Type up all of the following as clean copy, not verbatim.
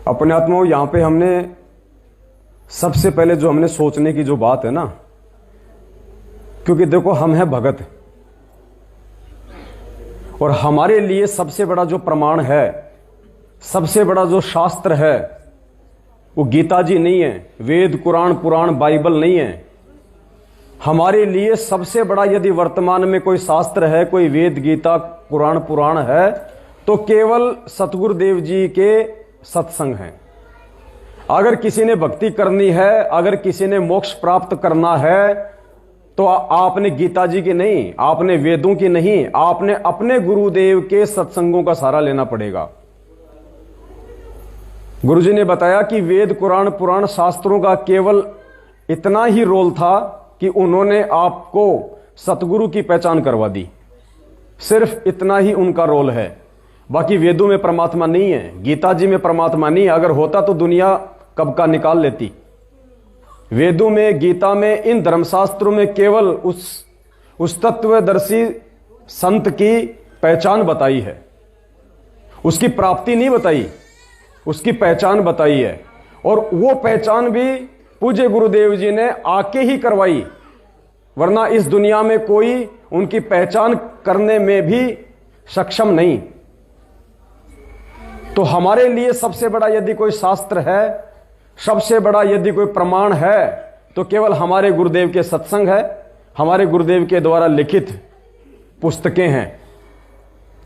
अपने आत्माओं, यहां पे हमने सबसे पहले जो हमने सोचने की जो बात है ना, क्योंकि देखो हम हैं भगत, और हमारे लिए सबसे बड़ा जो प्रमाण है, सबसे बड़ा जो शास्त्र है, वो गीता जी नहीं है, वेद कुरान पुराण बाइबल नहीं है। हमारे लिए सबसे बड़ा यदि वर्तमान में कोई शास्त्र है, कोई वेद गीता कुरान पुराण है, तो केवल सतगुरुदेव जी के सत्संग हैं। अगर किसी ने भक्ति करनी है, अगर किसी ने मोक्ष प्राप्त करना है, तो आपने गीता जी की नहीं, आपने वेदों की नहीं, आपने अपने गुरुदेव के सत्संगों का सहारा लेना पड़ेगा। गुरुजी ने बताया कि वेद कुरान पुराण शास्त्रों का केवल इतना ही रोल था कि उन्होंने आपको सतगुरु की पहचान करवा दी, सिर्फ इतना ही उनका रोल है। बाकी वेदों में परमात्मा नहीं है, गीता जी में परमात्मा नहीं है। अगर होता तो दुनिया कब का निकाल लेती। वेदों में, गीता में, इन धर्मशास्त्रों में केवल उस तत्वदर्शी संत की पहचान बताई है, उसकी प्राप्ति नहीं बताई, उसकी पहचान बताई है। और वो पहचान भी पूज्य गुरुदेव जी ने आके ही करवाई, वरना इस दुनिया में कोई उनकी पहचान करने में भी सक्षम नहीं। तो हमारे लिए सबसे बड़ा यदि कोई शास्त्र है, सबसे बड़ा यदि कोई प्रमाण है, तो केवल हमारे गुरुदेव के सत्संग है, हमारे गुरुदेव के द्वारा लिखित पुस्तकें हैं।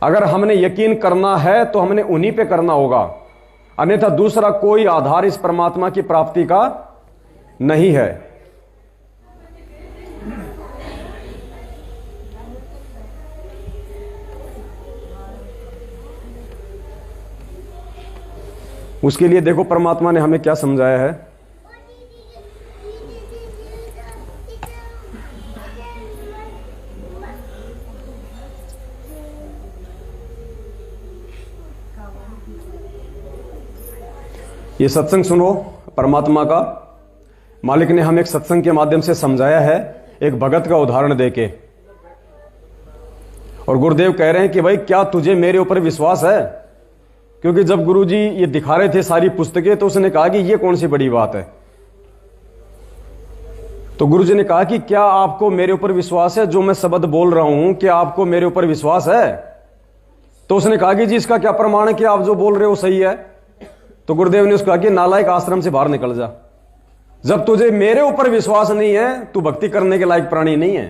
अगर हमने यकीन करना है तो हमने उन्हीं पे करना होगा, अन्यथा दूसरा कोई आधार इस परमात्मा की प्राप्ति का नहीं है। उसके लिए देखो परमात्मा ने हमें क्या समझाया है। ये सत्संग सुनो, परमात्मा का मालिक ने हमें एक सत्संग के माध्यम से समझाया है, एक भगत का उदाहरण देके। और गुरुदेव कह रहे हैं कि भाई क्या तुझे मेरे ऊपर विश्वास है? क्योंकि जब गुरुजी ये दिखा रहे थे सारी पुस्तकें, तो उसने कहा कि ये कौन सी बड़ी बात है। तो गुरुजी ने कहा कि क्या आपको मेरे ऊपर विश्वास है, जो मैं शब्द बोल रहा हूं, क्या आपको मेरे ऊपर विश्वास है? तो उसने कहा कि जी इसका क्या प्रमाण है कि आप जो बोल रहे हो सही है? तो गुरुदेव ने उसको कहा कि नालायक, आश्रम से बाहर निकल जा। जब तुझे मेरे ऊपर विश्वास नहीं है, तू भक्ति करने के लायक प्राणी नहीं है।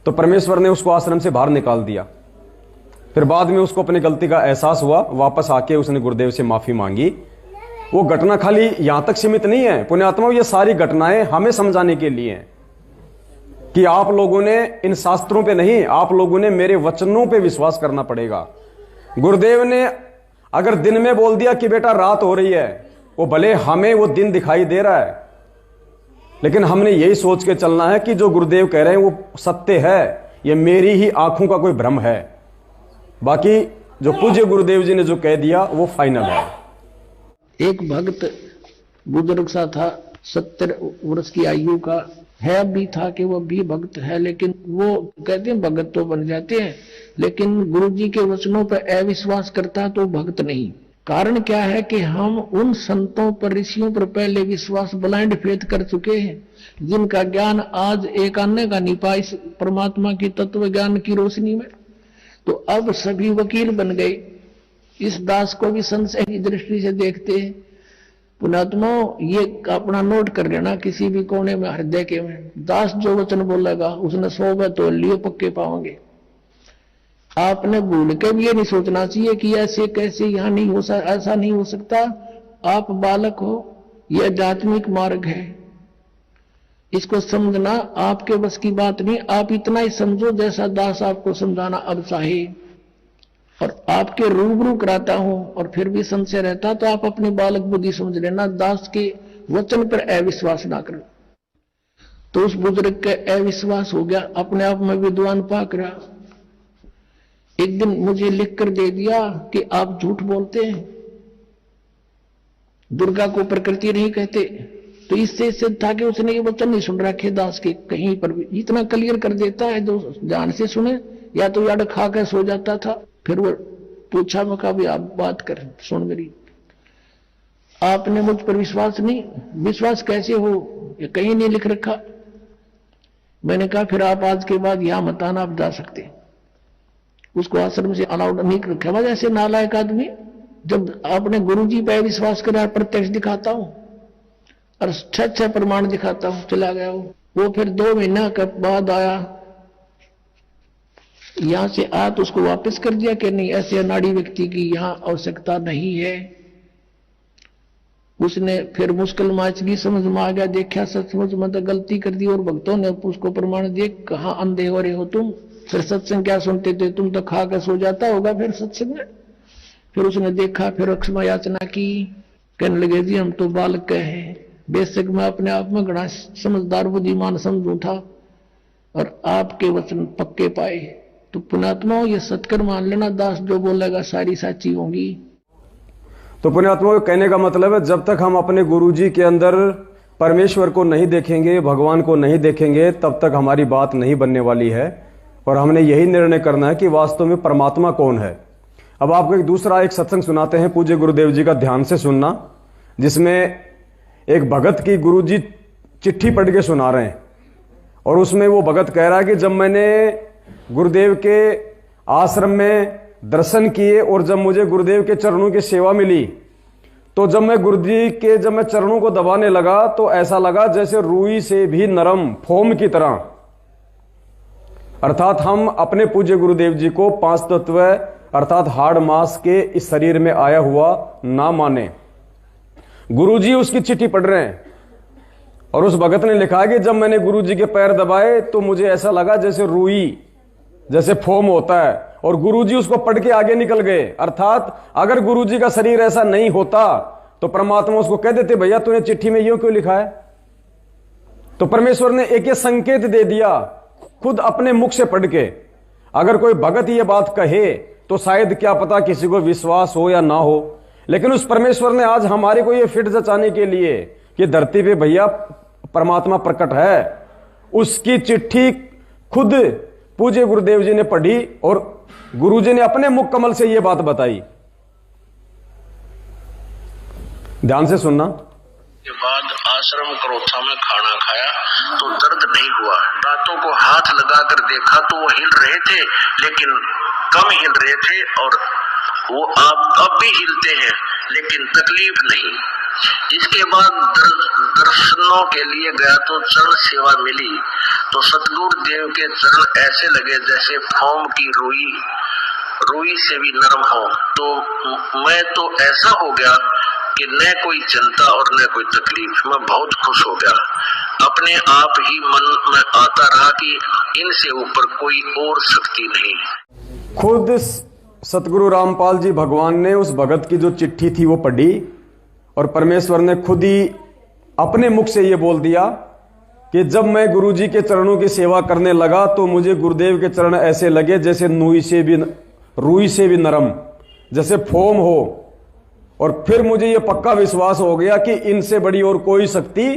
तो परमेश्वर ने उसको आश्रम से बाहर निकाल दिया। फिर बाद में उसको अपनी गलती का एहसास हुआ, वापस आके उसने गुरुदेव से माफी मांगी। वो घटना खाली यहां तक सीमित नहीं है पुण्यात्माओं, ये सारी घटनाएं हमें समझाने के लिए हैं कि आप लोगों ने इन शास्त्रों पे नहीं, आप लोगों ने मेरे वचनों पे विश्वास करना पड़ेगा। गुरुदेव ने अगर दिन में बोल दिया कि बेटा रात हो रही है, वो भले हमें वो दिन दिखाई दे रहा है, लेकिन हमने यही सोच के चलना है कि जो गुरुदेव कह रहे हैं वो सत्य है, ये मेरी ही आंखों का कोई भ्रम है। बाकी जो पूज्य गुरुदेव जी ने जो कह दिया वो फाइनल है। एक भक्त बुजुर्ग सा था, 70 वर्ष की आयु का है, भी था कि वो भी भक्त है, लेकिन वो कहते हैं भगत तो बन जाते हैं, लेकिन गुरु जी के वचनों पर अविश्वास करता तो भक्त नहीं। कारण क्या है कि हम उन संतों पर, ऋषियों पर पहले विश्वास, ब्लाइंड फेथ कर चुके हैं, जिनका ज्ञान आज एक आने का नहीं पाया इस परमात्मा की तत्व ज्ञान की रोशनी में। तो अब सभी वकील बन गए, इस दास को भी संशय की दृष्टि से देखते हैं। पुणात्मा ये अपना नोट कर लेना किसी भी कोने में, हृदय के में, दास जो वचन बोलेगा उसने 100 में तोल लिए पक्के पाओगे। आपने भूल के भी ये नहीं सोचना चाहिए कि ऐसे कैसे यहां नहीं हो सकता, ऐसा नहीं हो सकता। आप बालक हो, यह आध्यात्मिक मार्ग है, इसको समझना आपके बस की बात नहीं। आप इतना ही समझो जैसा दास आपको समझाना अब चाहे, और आपके रूबरू कराता हूं और फिर भी संशय रहता तो आप अपनी बालक बुद्धि समझ लेना, दास के वचन पर अविश्वास ना करो। तो उस बुजुर्ग का अविश्वास हो गया, अपने आप में विद्वान पाक रहा। एक दिन मुझे लिख कर दे दिया कि आप झूठ बोलते हैं, दुर्गा को प्रकृति नहीं कहते। तो इससे सिद्ध था कि उसने ये वचन नहीं सुन रखे दास के कहीं पर भी। इतना क्लियर कर देता है जो ध्यान से सुने, या तो याद खा कर सो जाता था। फिर वो पूछा, मैं कहा भी आप बात कर सुन मेरी। आपने मुझ पर विश्वास नहीं, विश्वास कैसे हो, ये कहीं नहीं लिख रखा। मैंने कहा फिर आप आज के बाद यहां मत आना, आप जा सकते। उसको आश्रम से अलाउड नहीं रखा। वजह से नालायक आदमी, जब आपने गुरुजी पे विश्वास करा, प्रत्यक्ष दिखाता हूं और अच्छा प्रमाण दिखाता हूं, चला गया वो फिर 2 महीना के बाद आया, यहां से आ तो उसको वापस कर दिया कि नहीं, ऐसे अनाड़ी व्यक्ति की यहां आवश्यकता नहीं है। उसने फिर मुश्किल माच की, समझ में आ गया, देखा सचमुच में तो गलती कर दी, और भक्तों ने उसको प्रमाण दिए। कहां अंधे हो रहे हो तुम, फिर सत्संग क्या सुनते थे, तुम तो खा कर सो जाता होगा फिर सत्संग में। फिर उसने देखा, फिर क्षमा याचना की, कहने लगे जी हम तो बालक हैं, बेशक मैं अपने आप में घना समझदार बुद्धिमान समझू था, और आपके वचन पक्के पाए। तो पुण्यात्मा ये सत्कर मान लेना, दास जो बोलेगा सारी साची होंगी। तो पुण्यात्मा के कहने का मतलब है, जब तक हम अपने गुरुजी के अंदर परमेश्वर को नहीं देखेंगे, भगवान को नहीं देखेंगे, तब तक हमारी बात नहीं बनने वाली है। और हमने यही निर्णय करना है कि वास्तव में परमात्मा कौन है। अब आपको एक दूसरा एक सत्संग सुनाते हैं, पूज्य गुरुदेव जी का, ध्यान से सुनना, जिसमें एक भगत की गुरुजी चिट्ठी पढ़ के सुना रहे हैं। और उसमें वो भगत कह रहा है कि जब मैंने गुरुदेव के आश्रम में दर्शन किए और जब मुझे गुरुदेव के चरणों की सेवा मिली, तो जब मैं गुरुजी के जब मैं चरणों को दबाने लगा तो ऐसा लगा जैसे रुई से भी नरम, फोम की तरह। अर्थात हम अपने पूज्य गुरुदेव जी को 5 तत्व अर्थात हाड़ मांस के इस शरीर में आया हुआ ना माने। गुरुजी उसकी चिट्ठी पढ़ रहे हैं और उस भगत ने लिखा कि जब मैंने गुरुजी के पैर दबाए तो मुझे ऐसा लगा जैसे रुई, जैसे फोम होता है। और गुरुजी उसको पढ़ के आगे निकल गए। अर्थात अगर गुरुजी का शरीर ऐसा नहीं होता तो परमात्मा उसको कह देते, भैया तूने चिट्ठी में यूं क्यों लिखा है। तो परमेश्वर ने एक संकेत दे दिया खुद अपने मुख से पढ़ के। अगर कोई भगत ये बात कहे तो शायद क्या पता किसी को विश्वास हो या ना हो, लेकिन उस परमेश्वर ने आज हमारे को ये फिट जचाने के लिए कि धरती पे भैया परमात्मा प्रकट है, उसकी चिट्ठी खुद पूज्य गुरुदेव जी ने पढ़ी और गुरुजी ने अपने मुख कमल से यह बात बताई। ध्यान से सुनना। के बाद आश्रम करोथा में खाना खाया तो दर्द नहीं हुआ। दांतों को हाथ लगाकर देखा तो वो हिल रहे थे, लेकिन कम हिल रहे थे, और वो अब भी हिलते हैं, लेकिन तकलीफ नहीं। इसके बाद दर्शनों के लिए गया तो चरण सेवा मिली, तो सतगुरु देव के चरण ऐसे लगे जैसे फोम की रुई से भी नरम हो। तो मैं तो ऐसा हो गया कि न कोई चिंता और न कोई तकलीफ। मैं बहुत खुश हो गया। अपने आप ही मन में आता रहा कि इनसे ऊपर कोई और शक्ति नहीं। खुद सतगुरु रामपाल जी भगवान ने उस भगत की जो चिट्ठी थी वो पढ़ी और परमेश्वर ने खुद ही अपने मुख से ये बोल दिया कि जब मैं गुरुजी के चरणों की सेवा करने लगा तो मुझे गुरुदेव के चरण ऐसे लगे जैसे रुई से भी नरम, जैसे फोम हो। और फिर मुझे ये पक्का विश्वास हो गया कि इनसे बड़ी और कोई शक्ति।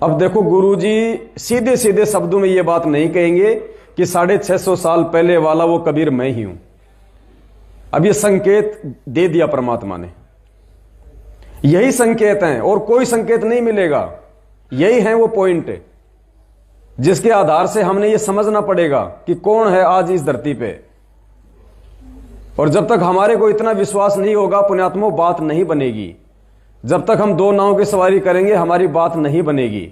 अब देखो, गुरुजी सीधे सीधे शब्दों में ये बात नहीं कहेंगे कि 650 साल पहले वाला वो कबीर मैं ही हूं। अब ये संकेत दे दिया परमात्मा ने। यही संकेत हैं और कोई संकेत नहीं मिलेगा। यही है वो पॉइंट जिसके आधार से हमने ये समझना पड़ेगा कि कौन है आज इस धरती पे। और जब तक हमारे को इतना विश्वास नहीं होगा पुण्यात्मों, बात नहीं बनेगी। जब तक हम 2 नाव की सवारी करेंगे हमारी बात नहीं बनेगी।